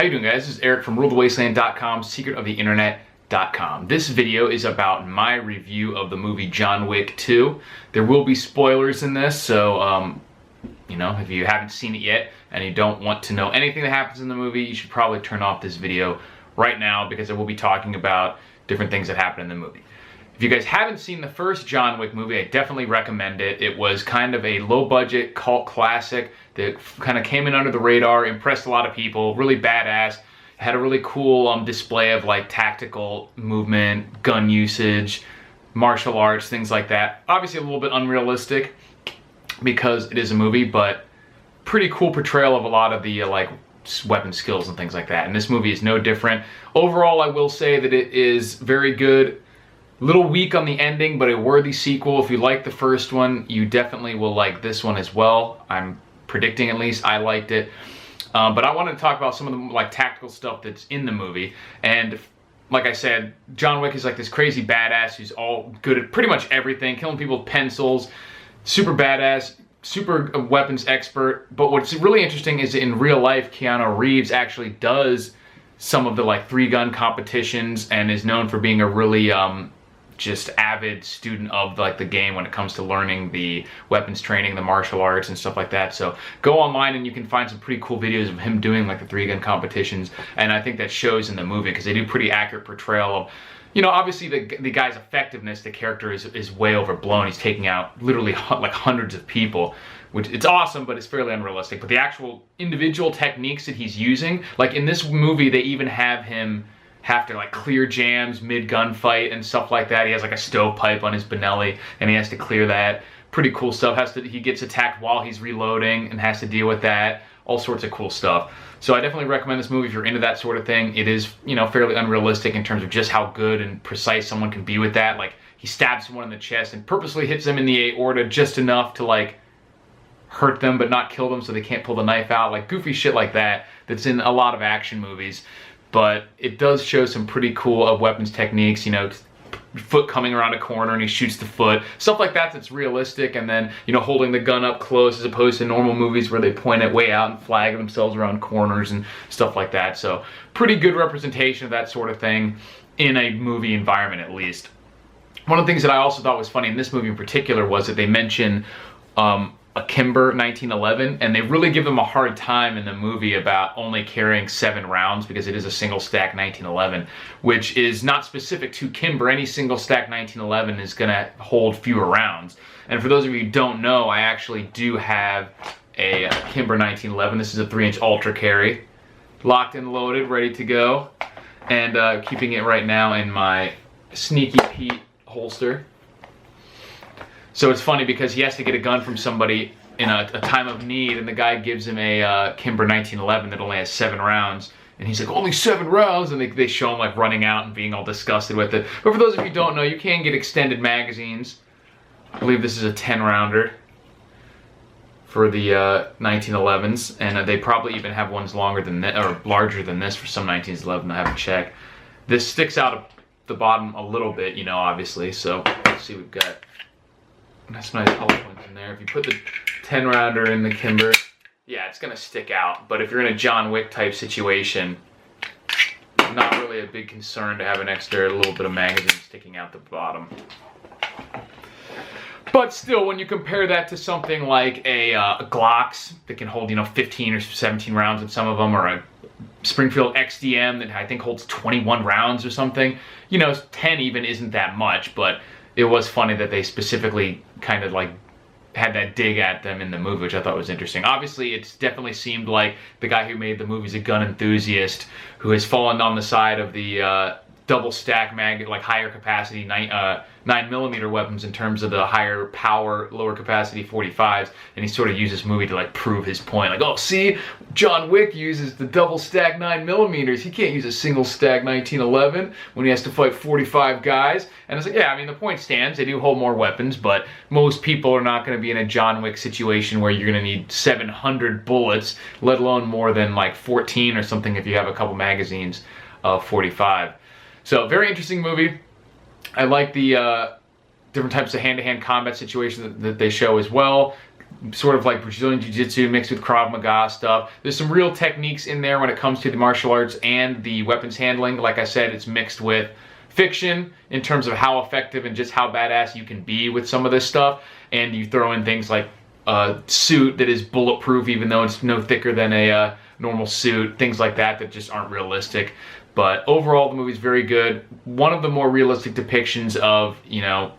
you doing, guys? This is Eric from RuleTheWasteland.com, SecretOfTheInternet.com. This video is about my review of the movie John Wick 2. There will be spoilers in this, so you know, if you haven't seen it yet and you don't want to know anything that happens in the movie, you should probably turn off this video right now because I will be talking about different things that happen in the movie. If you guys haven't seen the first John Wick movie, I definitely recommend it. It was kind of a low-budget cult classic that kind of came in under the radar, impressed a lot of people, really badass. Had a really cool display of like tactical movement, gun usage, martial arts, things like that. Obviously a little bit unrealistic because it is a movie, but pretty cool portrayal of a lot of the like weapon skills and things like that. And this movie is no different. Overall, I will say that it is very good. A little weak on the ending, but a worthy sequel. If you like the first one, you definitely will like this one as well. I'm predicting, at least I liked it. But I wanted to talk about some of the like tactical stuff that's in the movie. And like I said, John Wick is like this crazy badass who's all good at pretty much everything, killing people with pencils, super badass, super weapons expert. But what's really interesting is in real life, Keanu Reeves actually does some of the like 3-gun competitions and is known for being a really just avid student of like the game when it comes to learning the weapons training, the martial arts and stuff like that. So go online and you can find some pretty cool videos of him doing like the 3-gun competitions, and I think that shows in the movie because they do pretty accurate portrayal of, you know, obviously the guy's effectiveness, the character is way overblown. He's taking out literally like hundreds of people, which it's awesome, but it's fairly unrealistic. But the actual individual techniques that he's using, like in this movie, they even have him have to like clear jams mid gunfight and stuff like that. He has like a stovepipe on his Benelli and he has to clear that. Pretty cool stuff. He gets attacked while he's reloading and has to deal with that. All sorts of cool stuff. So I definitely recommend this movie if you're into that sort of thing. It is, you know, fairly unrealistic in terms of just how good and precise someone can be with that. Like he stabs someone in the chest and purposely hits them in the aorta just enough to like hurt them but not kill them so they can't pull the knife out. Like goofy shit like that that's in a lot of action movies. But it does show some pretty cool weapons techniques, you know, foot coming around a corner and he shoots the foot. Stuff like that that's realistic, and then, you know, holding the gun up close as opposed to normal movies where they point it way out and flag themselves around corners and stuff like that. So pretty good representation of that sort of thing in a movie environment, at least. One of the things that I also thought was funny in this movie in particular was that they mention a Kimber 1911, and they really give them a hard time in the movie about only carrying 7 rounds because it is a single stack 1911, which is not specific to Kimber. Any single stack 1911 is going to hold fewer rounds. And for those of you who don't know, I actually do have a Kimber 1911. This is a 3-inch ultra carry, locked and loaded, ready to go, and keeping it right now in my Sneaky Pete holster. So it's funny because he has to get a gun from somebody in a time of need, and the guy gives him a Kimber 1911 that only has 7 rounds. And he's like, only 7 rounds? And they show him like running out and being all disgusted with it. But for those of you who don't know, you can get extended magazines. I believe this is a 10-rounder for the 1911s. And they probably even have ones longer than this, or larger than this for some 1911. I haven't checked. This sticks out of the bottom a little bit, you know, obviously. So let's see, we've got nice color points in there. If you put the 10-rounder in the Kimber, yeah, it's gonna stick out. But if you're in a John Wick type situation, not really a big concern to have an extra little bit of magazine sticking out the bottom. But still, when you compare that to something like a Glocks that can hold, you know, 15 or 17 rounds in some of them, or a Springfield XDM that I think holds 21 rounds or something, you know, 10 even isn't that much, but it was funny that they specifically kind of like had that dig at them in the movie, which I thought was interesting. Obviously, it's definitely seemed like the guy who made the movie is a gun enthusiast who has fallen on the side of the double stack mag, like higher capacity 9mm weapons in terms of the higher power, lower capacity 45s, and he sort of used this movie to like prove his point. Like, oh, see, John Wick uses the double stack 9mm. He can't use a single stack 1911 when he has to fight 45 guys. And it's like, yeah, I mean, the point stands. They do hold more weapons, but most people are not going to be in a John Wick situation where you're going to need 700 bullets, let alone more than like 14 or something if you have a couple magazines of 45. So, very interesting movie. I like the different types of hand-to-hand combat situations that they show as well. sort of like Brazilian Jiu-Jitsu mixed with Krav Maga stuff. There's some real techniques in there when it comes to the martial arts and the weapons handling. Like I said, it's mixed with fiction in terms of how effective and just how badass you can be with some of this stuff. And you throw in things like a suit that is bulletproof even though it's no thicker than a normal suit, things like that that just aren't realistic. But overall, the movie's very good. One of the more realistic depictions of, you know,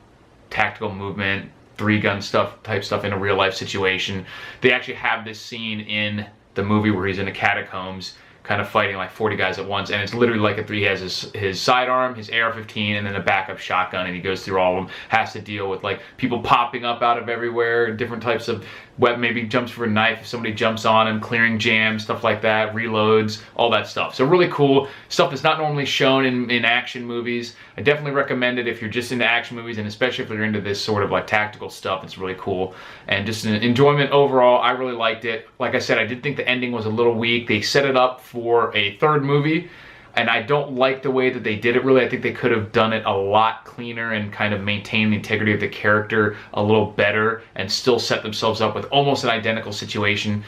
tactical movement, three-gun stuff, type stuff in a real-life situation. They actually have this scene in the movie where he's in the catacombs kind of fighting like 40 guys at once, and it's literally like he has his sidearm, his AR-15, and then a backup shotgun, and he goes through all of them, has to deal with like people popping up out of everywhere, different types of weapon, maybe jumps for a knife if somebody jumps on him, clearing jams, stuff like that, reloads, all that stuff. So really cool stuff that's not normally shown in action movies. I definitely recommend it if you're just into action movies, and especially if you're into this sort of like tactical stuff. It's really cool, and just an enjoyment overall. I really liked it. Like I said, I did think the ending was a little weak. They set it up for a third movie, and I don't like the way that they did it really. I think they could have done it a lot cleaner and kind of maintained the integrity of the character a little better and still set themselves up with almost an identical situation.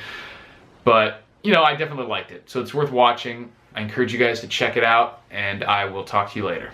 But, you know, I definitely liked it. So it's worth watching. I encourage you guys to check it out, and I will talk to you later.